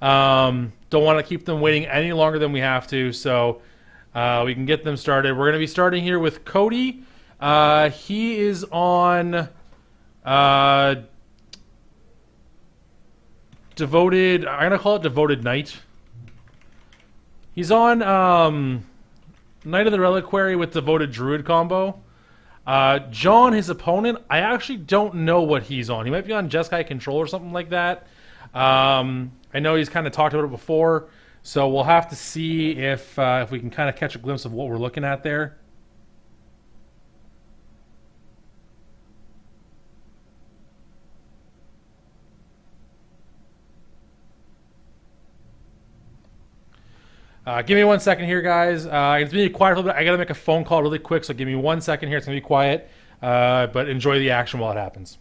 Don't want to keep them waiting any longer than we have to, so we can get them started. We're going to be starting here with Cody. He is on Devoted. I'm going to call it Devoted Knight. He's on Knight of the Reliquary with Devoted Druid combo. John, his opponent, I actually don't know what he's on. He might be on Jeskai Control or something like that. I know he's kind of talked about it before, so we'll have to see if we can kind of catch a glimpse of what we're looking at there. Give me 1 second here, guys. It's going to be quiet a little bit. I got to make a phone call really quick, so give me 1 second here. It's going to be quiet, but enjoy the action while it happens.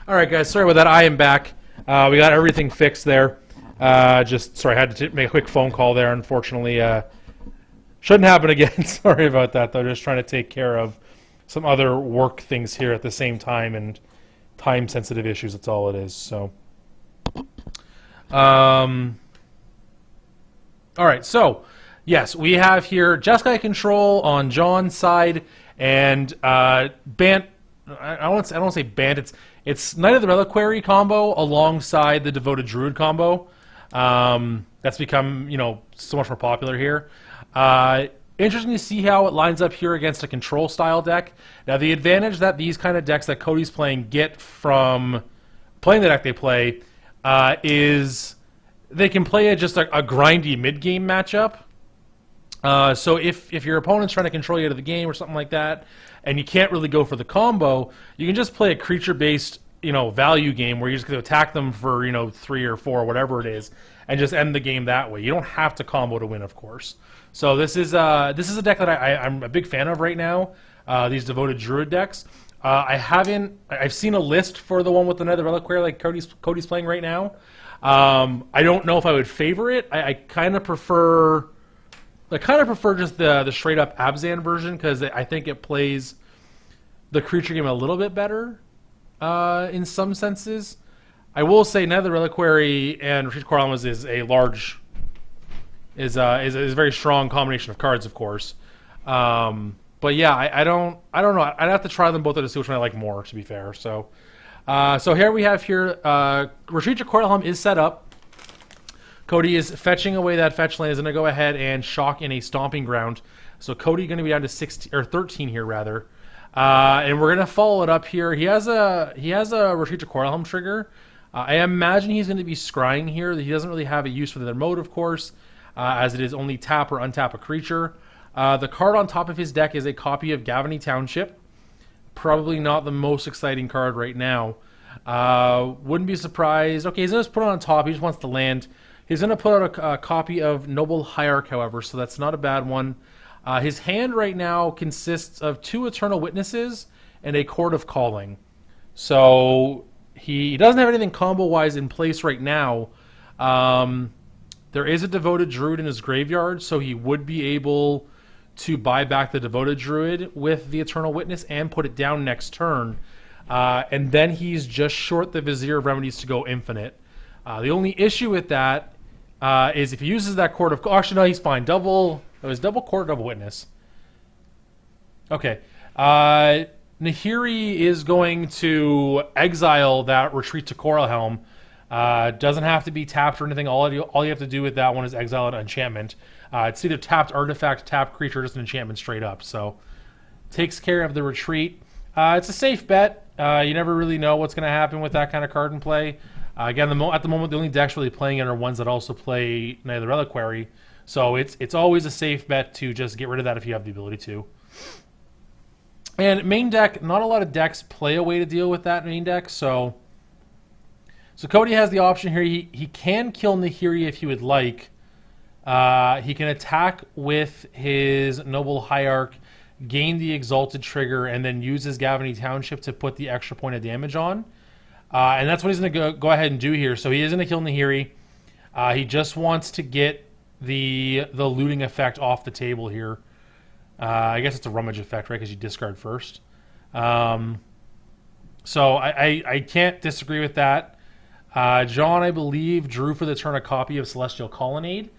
All right, guys. Sorry about that. I am back. We got everything fixed there. Just sorry, I had to make a quick phone call there. Unfortunately, shouldn't happen again. Sorry about that, though. Just trying to take care of some other work things here at the same time and time-sensitive issues. That's all it is. So, all right. So, yes, we have here Jeskai Control on John's side and Bant. I don't want to say Bant. It's Knight of the Reliquary combo alongside the Devoted Druid combo. That's become, so much more popular here. Interesting to see how it lines up here against a control style deck. Now, the advantage that these kind of decks that Cody's playing get from playing the deck they play is they can play just a grindy mid-game matchup. So if your opponent's trying to control you out of the game or something like that, and you can't really go for the combo, you can just play a creature-based, value game where you're just going to attack them for, 3 or 4, whatever it is, and just end the game that way. You don't have to combo to win, of course. So this is a deck that I'm a big fan of right now. These Devoted Druid decks. I've seen a list for the one with the Nether Reliquary like Cody's playing right now. I don't know if I would favor it. I kind of prefer just the straight up Abzan version because I think it plays the creature game a little bit better in some senses. I will say Nether Reliquary and Retreat to Coral Helm is a very strong combination of cards, of course. But yeah, I don't know. I'd have to try them both to see which one I like more, to be fair. So here we have Retreat to Coral Helm is set up. Cody is fetching away that fetch land. Is going to go ahead and shock in a Stomping Ground. So Cody going to be down to 16 or 13 here rather. And we're going to follow it up here. He has a Retreat to Coral Helm trigger. I imagine he's going to be scrying here. He doesn't really have a use for their mode, of course, as it is only tap or untap a creature. The card on top of his deck is a copy of Gavany Township. Probably not the most exciting card right now. Wouldn't be surprised. Okay, he's going to put it on top. He just wants to land. He's going to put out a copy of Noble Hierarch, however, so that's not a bad one. His hand right now consists of 2 Eternal Witnesses and a Chord of Calling. So he doesn't have anything combo-wise in place right now. There is a Devoted Druid in his graveyard, so he would be able to buy back the Devoted Druid with the Eternal Witness and put it down next turn. And then he's just short the Vizier of Remedies to go infinite. The only issue with that is if he uses that Chord of... Actually, no, he's fine. It was double Chord, double Witness. Okay. Nahiri is going to exile that Retreat to Coral Helm. Doesn't have to be tapped or anything. All you have to do with that one is exile an enchantment. It's either tapped artifact, tapped creature, or just an enchantment straight up. So takes care of the retreat. It's a safe bet. You never really know what's going to happen with that kind of card in play. Again, at the moment, the only decks really playing it are ones that also play Nether Reliquary. So it's always a safe bet to just get rid of that if you have the ability to. And main deck, not a lot of decks play a way to deal with that main deck. So Cody has the option here. He can kill Nahiri if he would like. He can attack with his Noble Hierarch, gain the Exalted trigger, and then use his Gavany Township to put the extra point of damage on. And that's what he's going to go ahead and do here. So he is going to kill Nahiri. He just wants to get the looting effect off the table here. I guess it's a rummage effect, right? Because you discard first. So I can't disagree with that. John, I believe, drew for the turn a copy of Celestial Colonnade.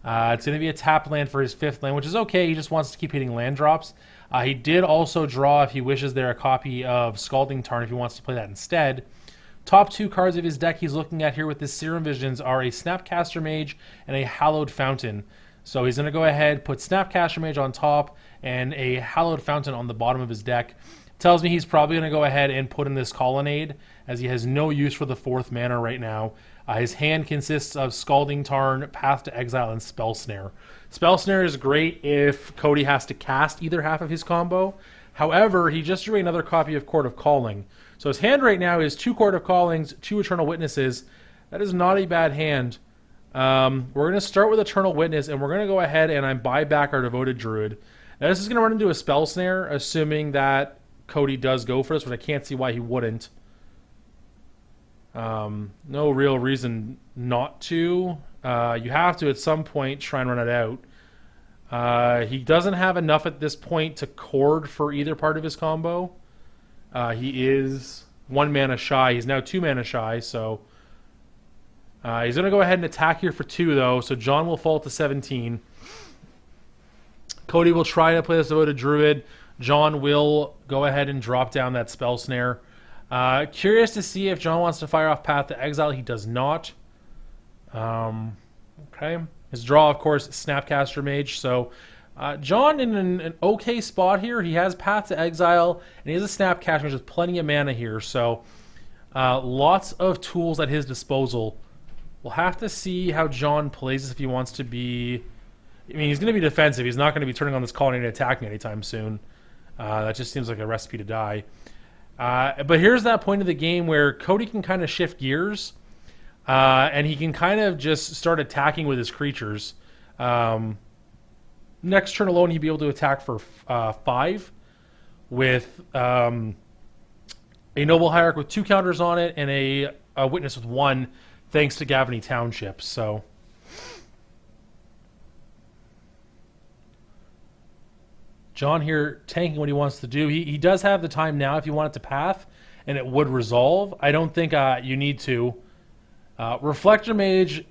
It's going to be a tap land for his 5th land, which is okay. He just wants to keep hitting land drops. He did also draw, if he wishes, there a copy of Scalding Tarn if he wants to play that instead. Top 2 cards of his deck he's looking at here with his Serum Visions are a Snapcaster Mage and a Hallowed Fountain. So he's going to go ahead, put Snapcaster Mage on top and a Hallowed Fountain on the bottom of his deck. Tells me he's probably going to go ahead and put in this Colonnade, as he has no use for the 4th mana right now. His hand consists of Scalding Tarn, Path to Exile, and Spell Snare. Spell Snare is great if Cody has to cast either half of his combo. However, he just drew another copy of Chord of Calling. So his hand right now is 2 Chord of Callings, 2 Eternal Witnesses. That is not a bad hand. We're going to start with Eternal Witness, and we're going to go ahead and buy back our Devoted Druid. Now this is going to run into a Spell Snare, assuming that Cody does go for this, but I can't see why he wouldn't. No real reason not to. You have to, at some point, try and run it out. He doesn't have enough at this point to chord for either part of his combo. He is 1 mana shy. He's now 2 mana shy, so he's going to go ahead and attack here for 2, though, so John will fall to 17. Cody will try to play this Devoted Druid. John will go ahead and drop down that Spell Snare. Curious to see if John wants to fire off Path to Exile. He does not. Okay. His draw, of course, Snapcaster Mage. So John in an okay spot here. He has Path to Exile, and he has a Snapcaster Mage with plenty of mana here. So lots of tools at his disposal. We'll have to see how John plays this if he wants to be... I mean, he's going to be defensive. He's not going to be turning on this colony and attacking anytime soon. That just seems like a recipe to die. But here's that point of the game where Cody can kind of shift gears, and he can kind of just start attacking with his creatures. Next turn alone, he'd be able to attack for 5 with a Noble Hierarch with 2 counters on it and a Witness with 1. thanks to Gavany Township. So John here tanking what he wants to do. He does have the time now if you want it to path, and it would resolve. I don't think you need to. Reflector Mage,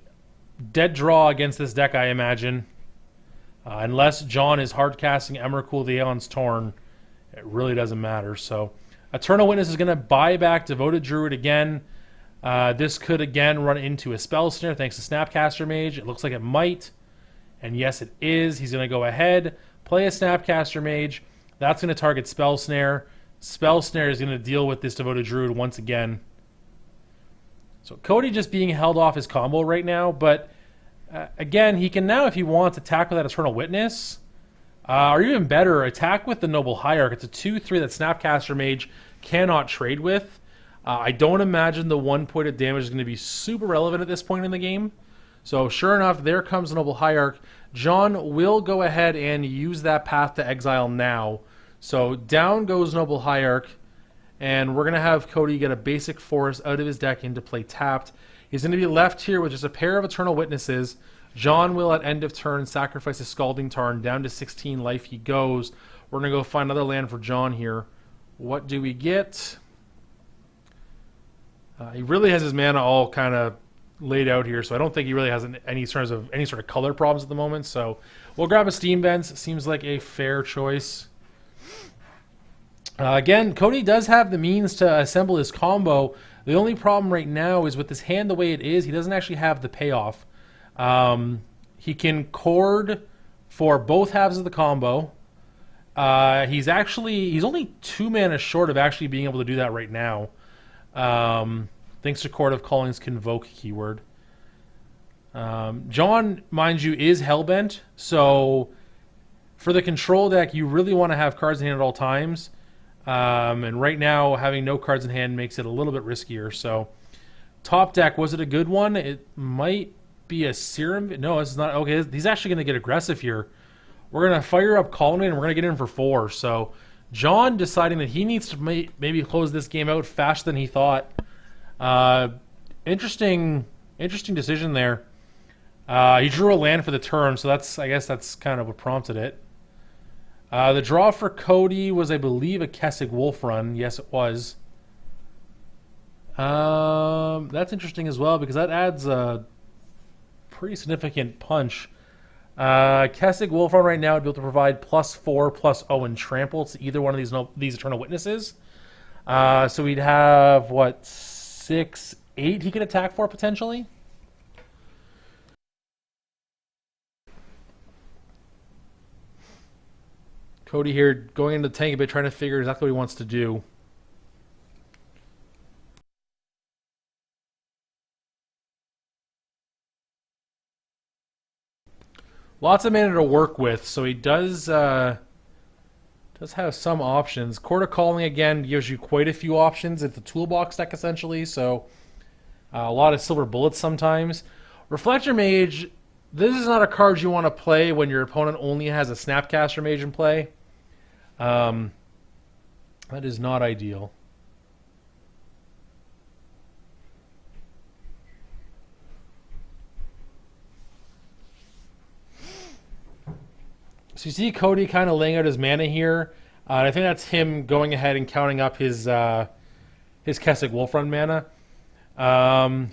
dead draw against this deck, I imagine. Unless John is hard casting Emrakul the Aeon's Torn, it really doesn't matter. So Eternal Witness is going to buy back Devoted Druid again. This could again run into a Spell Snare thanks to Snapcaster Mage. It looks like it might. And yes, it is. He's going to go ahead, play a Snapcaster Mage. That's going to target Spell Snare. Spell Snare is going to deal with this Devoted Druid once again. So Cody just being held off his combo right now, but again, he can now, if he wants, attack with that Eternal Witness. Or even better, attack with the Noble Hierarch. It's a 2-3 that Snapcaster Mage cannot trade with. I don't imagine the 1-pointed damage is going to be super relevant at this point in the game. So sure enough, there comes the Noble Hierarch. John will go ahead and use that path to exile now. So down goes Noble Hierarch, and we're going to have Cody get a basic force out of his deck into play tapped. He's going to be left here with just a pair of Eternal Witnesses. John will, at end of turn, sacrifice his Scalding Tarn. Down to 16 life he goes. We're going to go find another land for John here. What do we get? He really has his mana all kind of laid out here, so I don't think he really has any sort of color problems at the moment. So we'll grab a Steam Vents. Seems like a fair choice. Again, Cody does have the means to assemble his combo. The only problem right now is with this hand the way it is, he doesn't actually have the payoff. He can chord for both halves of the combo. He's only 2 mana short of actually being able to do that right now. Thanks to Chord of Calling's Convoke keyword. John, mind you, is Hellbent, so for the control deck, you really want to have cards in hand at all times. And right now, having no cards in hand makes it a little bit riskier. So, top deck, was it a good one? It might be a Serum. No, this is not. Okay, he's actually going to get aggressive here. We're going to fire up Colonnade, and we're going to get in for 4. So, John deciding that he needs to maybe close this game out faster than he thought. Interesting decision there. He drew a land for the turn, so I guess that's kind of what prompted it. The draw for Cody was, I believe, a Kessig Wolf run. Yes, it was. That's interesting as well because that adds a pretty significant punch. Kessig Wolf run right now would be able to provide +4/+0 and trample to either one of these Eternal Witnesses. So we'd have, what, 6, 8 he could attack for potentially? Cody here going into the tank a bit, trying to figure exactly what he wants to do. Lots of mana to work with, so he does have some options. Chord of Calling, again, gives you quite a few options. It's a toolbox deck, essentially, so a lot of silver bullets sometimes. Reflector Mage, this is not a card you want to play when your opponent only has a Snapcaster Mage in play. That is not ideal. So you see Cody kind of laying out his mana here. And I think that's him going ahead and counting up his Kessig Wolf run mana.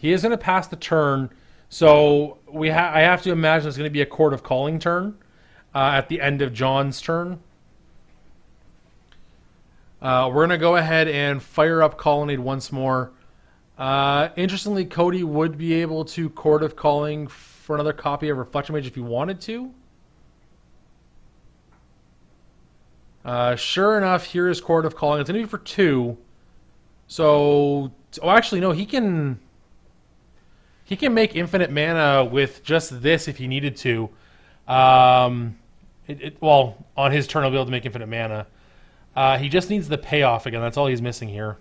He is going to pass the turn, so I have to imagine it's going to be a Chord of Calling turn at the end of John's turn. We're going to go ahead and fire up Colonnade once more. Interestingly, Cody would be able to Chord of Calling for another copy of Reflection Mage if he wanted to. Sure enough, here is Chord of Calling. It's going to be for 2. So, actually, no, he can make infinite mana with just this if he needed to. Well, on his turn, he'll be able to make infinite mana. He just needs the payoff again. That's all he's missing here.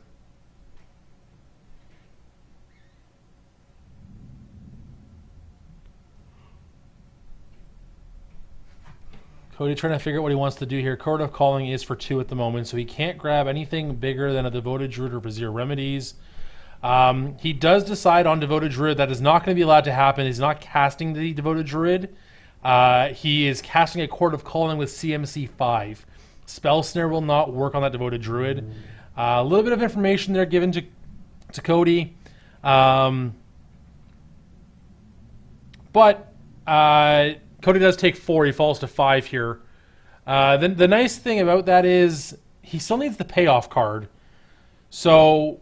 Cody trying to figure out what he wants to do here. Chord of Calling is for 2 at the moment, so he can't grab anything bigger than a Devoted Druid or Brazier Remedies. He does decide on Devoted Druid. That is not going to be allowed to happen. He's not casting the Devoted Druid. He is casting a Court of Calling with CMC 5. Spell Snare will not work on that Devoted Druid. A little bit of information there given to Cody. But Cody does take 4. He falls to 5 here. Then the nice thing about that is he still needs the payoff card. So,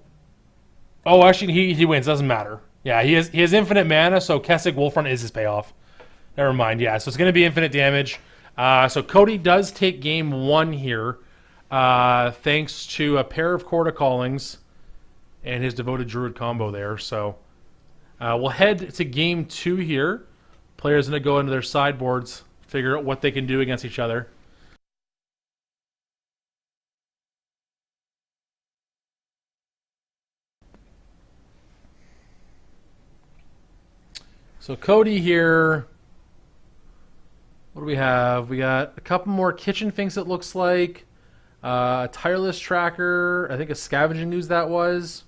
actually he wins. Doesn't matter. Yeah, he has infinite mana, so Kessig Wolfrun is his payoff. Never mind. Yeah, so it's going to be infinite damage. So Cody does take game 1 here, thanks to a pair of Court of Callings and his Devoted Druid combo there. So we'll head to game 2 here. Players going to go into their sideboards, figure out what they can do against each other. So Cody here, what do we have? We got a couple more Kitchen Finks, it looks like. A Tireless Tracker, I think a Scavenging Ooze that was.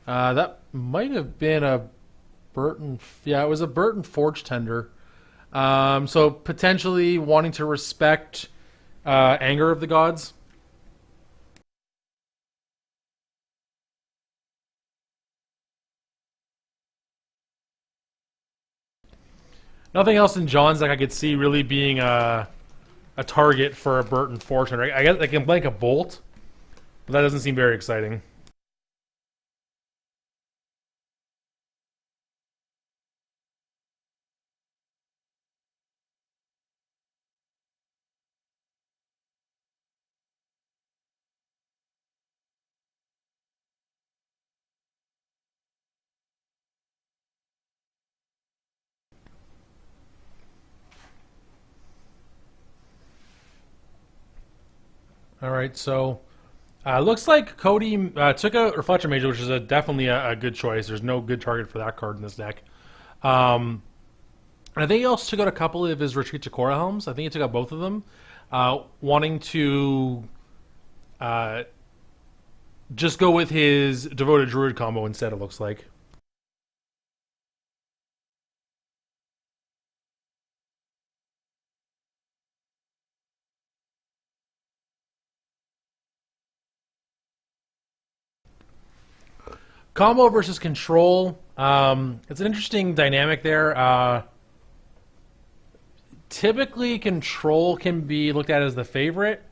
That might have been a Burton, yeah, it was a Burton Forge Tender. So potentially wanting to respect Anger of the Gods. Nothing else in John's deck I could see really being a target for a Burton Forge Tender. I guess I can blank a Bolt, but that doesn't seem very exciting. All right, so looks like Cody took out Reflection Mage, which is definitely a good choice. There's no good target for that card in this deck. And I think he also took out a couple of his Retreat to Korra Helms. I think he took out both of them, wanting to just go with his Devoted Druid combo instead, it looks like. Combo versus control. It's an interesting dynamic there. Typically, control can be looked at as the favorite,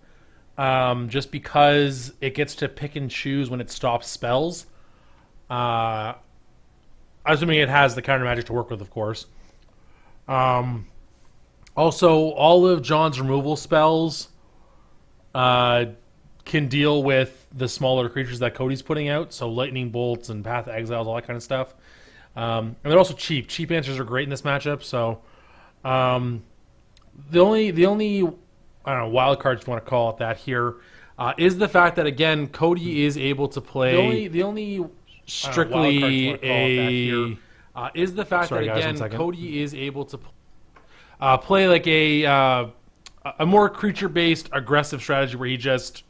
just because it gets to pick and choose when it stops spells. Assuming it has the counter magic to work with, of course. Also, all of John's removal spells can deal with the smaller creatures that Cody's putting out, so Lightning Bolts and Path of Exiles, all that kind of stuff. And they're also cheap. Cheap answers are great in this matchup. So the only I don't know, wild card, if you want to call it that here, is the fact that again Cody is able to play. The only strictly is the fact that again Cody is able to play like a more creature-based aggressive strategy where he just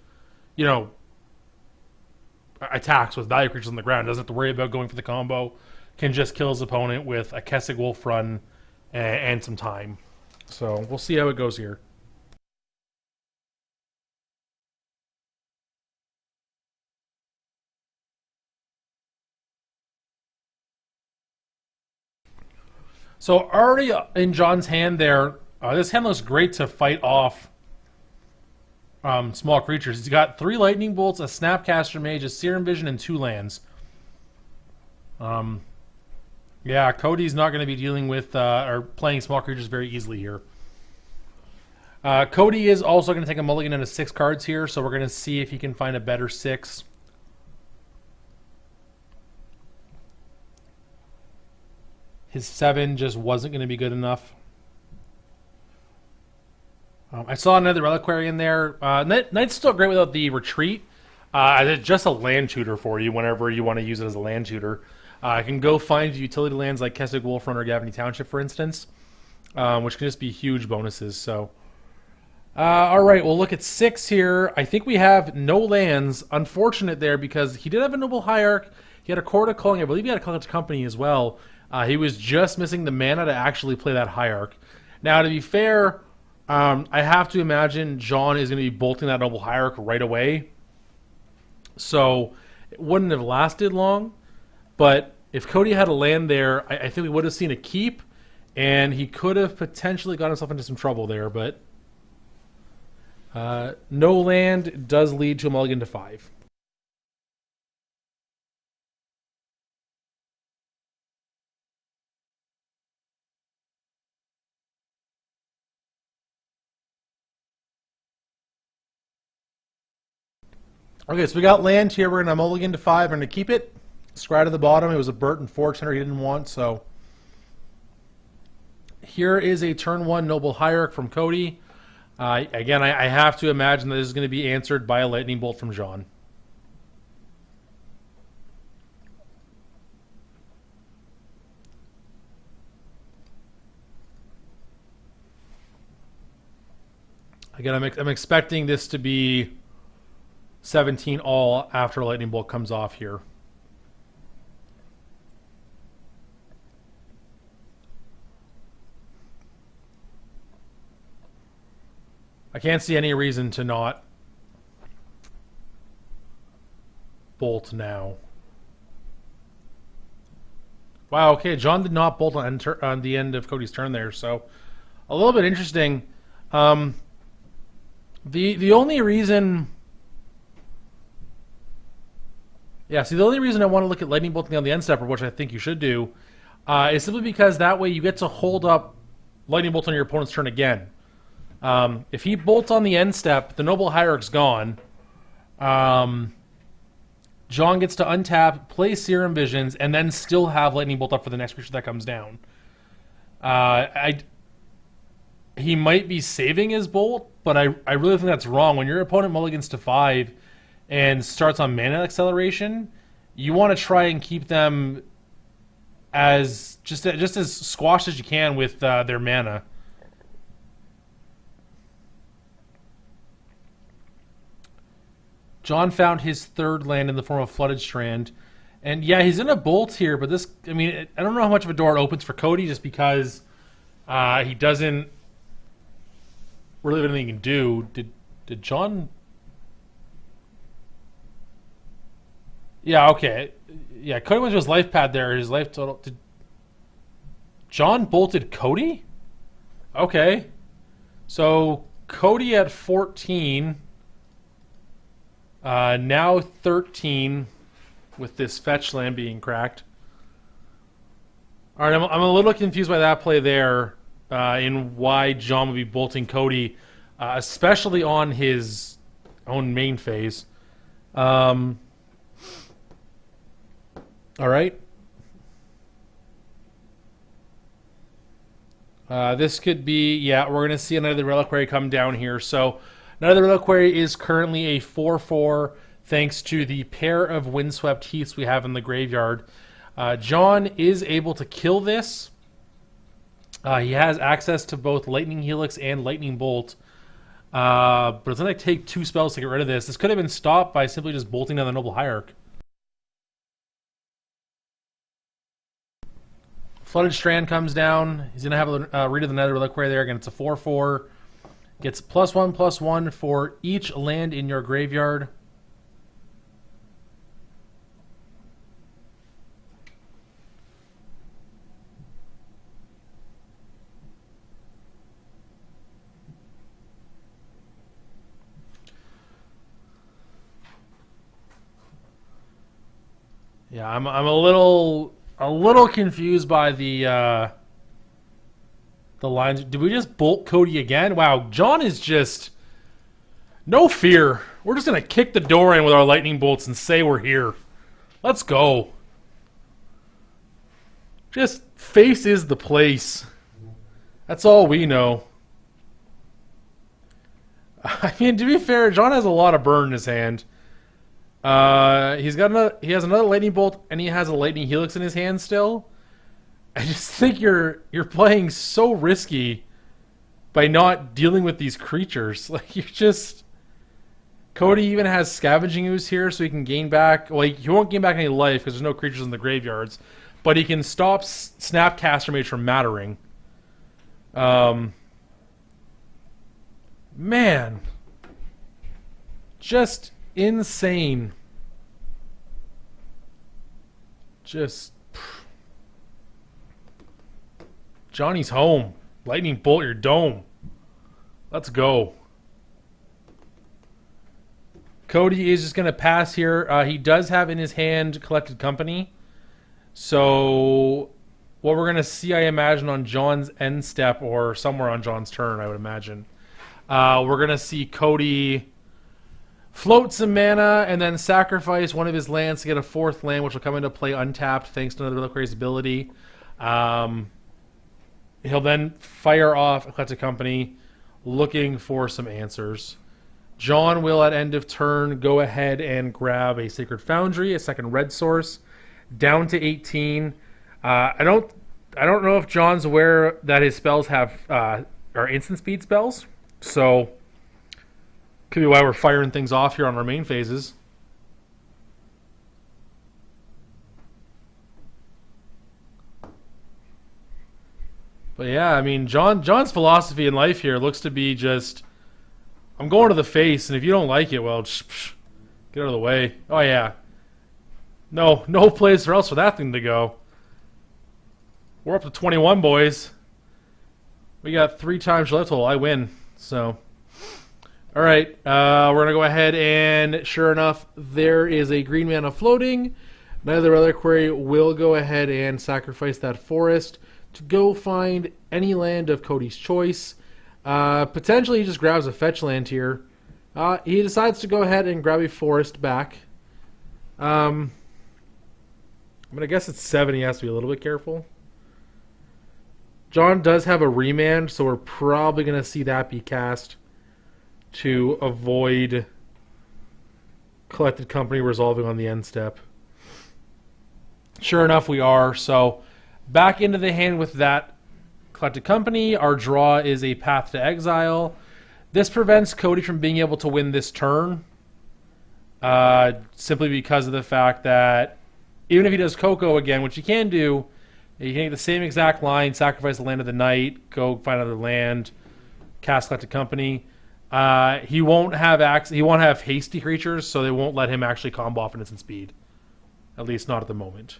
attacks with value creatures on the ground. Doesn't have to worry about going for the combo. Can just kill his opponent with a Kessig Wolfrun and some time. So we'll see how it goes here. So already in John's hand there, this hand looks great to fight off small creatures. He's got 3 Lightning Bolts, a Snapcaster Mage, a Serum Vision, and 2 lands. Yeah, Cody's not going to be dealing with or playing small creatures very easily here. Cody is also going to take a mulligan into 6 cards here, so we're going to see if he can find a better 6. His 7 just wasn't going to be good enough. I saw another Reliquary in there. Knight's still great without the retreat. It's just a land tutor for you whenever you want to use it as a land tutor. I can go find utility lands like Kessig Wolfrun or Gavany Township, for instance, which can just be huge bonuses. So All right, we'll look at 6 here. I think we have no lands. Unfortunate there because he did have a Noble Hierarch. He had a Court of Calling. I believe he had a College Company as well. He was just missing the mana to actually play that Hierarch. Now, to be fair, I have to imagine John is going to be bolting that Noble Hierarch right away. So it wouldn't have lasted long. But if Cody had a land there, I think we would have seen a keep. And he could have potentially got himself into some trouble there. But no land does lead to a mulligan to 5. Okay, so we got land here. We're going to mulligan to 5. We're going to keep it. Scry to the bottom. It was a Burton Fortuner he didn't want, so here is a turn 1 Noble Hierarch from Cody. Again, I have to imagine that this is going to be answered by a Lightning Bolt from John. Again, I'm expecting this to be 17 all after a Lightning Bolt comes off here. I can't see any reason to not bolt now. Wow, okay, John did not bolt on the end of Cody's turn there, so a little bit interesting. The only reason... Yeah, see, the only reason I want to look at Lightning Bolting on the end stepper, which I think you should do, is simply because that way you get to hold up Lightning Bolt on your opponent's turn again. If he bolts on the end step, the Noble Hierarch's gone. John gets to untap, play Serum Visions, and then still have Lightning Bolt up for the next creature that comes down. He might be saving his bolt, but I really think that's wrong. When your opponent mulligans to 5 and starts on mana acceleration, you want to try and keep them as just as squashed as you can with their mana. John found his 3rd land in the form of Flooded Strand. And yeah, he's in a bolt here, but this, I mean, I don't know how much of a door it opens for Cody just because he doesn't really have anything he can do. Did John... Yeah, okay. Yeah, Cody went to his life pad there. His life total... Did John bolted Cody? Okay. So, Cody at 14... now 13 with this fetch land being cracked. Alright, I'm a little confused by that play there in why John would be bolting Cody, especially on his own main phase. Alright. This could be, yeah, we're going to see another Reliquary come down here. So, another Reliquary is currently a 4/4 thanks to the pair of Windswept Heaths we have in the graveyard. John is able to kill this. He has access to both Lightning Helix and Lightning Bolt. But it's going to take 2 spells to get rid of this. This could have been stopped by simply just bolting down the Noble Hierarch. Flooded Strand comes down. He's going to have a Read of the Nether Reliquary there. Again, it's a 4/4. Gets +1/+1 for each land in your graveyard. Yeah, I'm a little confused by the lines. Did we just bolt Cody again? Wow, John is just no fear. We're just gonna kick the door in with our lightning bolts and say we're here. Let's go. Just face is the place. That's all we know. I mean, to be fair, John has a lot of burn in his hand. He has another lightning bolt, and he has a lightning helix in his hand still. I just think you're playing so risky by not dealing with these creatures. Like, you're just... Cody even has Scavenging Ooze here, so he can gain back... Well, he won't gain back any life because there's no creatures in the graveyards. But he can stop Snapcaster Mage from mattering. Man. Just insane. Just... Johnny's home. Lightning Bolt your dome. Let's go. Cody is just going to pass here. He does have in his hand Collected Company. So what we're going to see, I imagine, on John's end step or somewhere on John's turn, I would imagine. We're going to see Cody float some mana and then sacrifice one of his lands to get a fourth land, which will come into play untapped thanks to another Reliquary's ability. He'll then fire off a Collected Company looking for some answers. John will, at end of turn, go ahead and grab a Sacred Foundry, a second red source, down to 18. I don't know if John's aware that his spells are instant speed spells, so could be why we're firing things off here on our main phases. But yeah, I mean, John's philosophy in life here looks to be just, I'm going to the face, and if you don't like it, well, just get out of the way. Oh yeah, no place else for that thing to go. We're up to 21, boys. We got 3 times left. I win. So, all right, we're gonna go ahead and sure enough, there is a green mana floating. Neither Reliquary will go ahead and sacrifice that forest to go find any land of Cody's choice. Potentially he just grabs a fetch land here. He decides to go ahead and grab a forest back. I mean, I guess it's 7. He has to be a little bit careful. John does have a remand, so we're probably going to see that be cast to avoid Collected Company resolving on the end step. Sure enough, we are. So back into the hand with that Collected Company. Our draw is a Path to Exile. This prevents Cody from being able to win this turn, simply because of the fact that even if he does Coco again, which he can do, he can take the same exact line, sacrifice the land of the night, go find another land, cast Collected Company. He won't have hasty creatures, so they won't let him actually combo off an instant speed. At least not at the moment.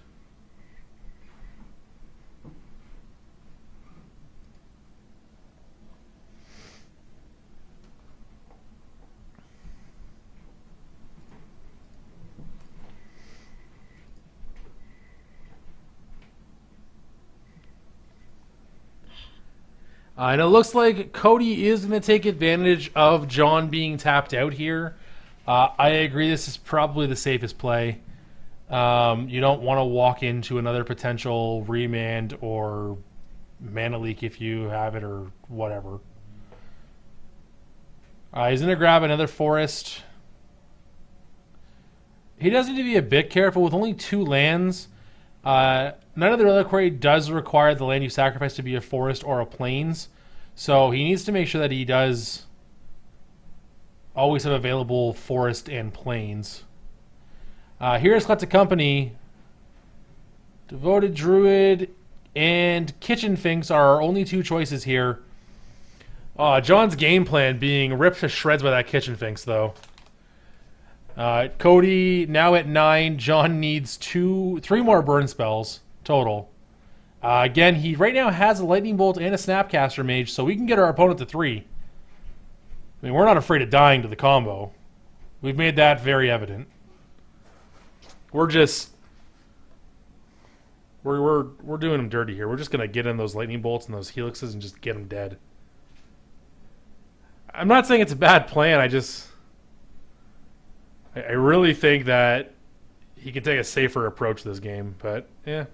And it looks like Cody is going to take advantage of John being tapped out here. I agree this is probably the safest play. You don't want to walk into another potential remand or mana leak if you have it or whatever. He's going to grab another forest. He does need to be a bit careful with only 2 lands. None of the Reliquary does require the land you sacrifice to be a forest or a plains. So he needs to make sure that he does always have available forest and plains. Here's Collected Company. Devoted Druid and Kitchen Finks are our only 2 choices here. John's game plan being ripped to shreds by that Kitchen Finks, though. Cody now at 9. John needs 3 more burn spells total. Again, he right now has a Lightning Bolt and a Snapcaster Mage, so we can get our opponent to 3. I mean, we're not afraid of dying to the combo. We've made that very evident. We're just... We're doing him dirty here. We're just going to get in those Lightning Bolts and those Helixes and just get him dead. I'm not saying it's a bad plan, I really think that he can take a safer approach to this game, but yeah.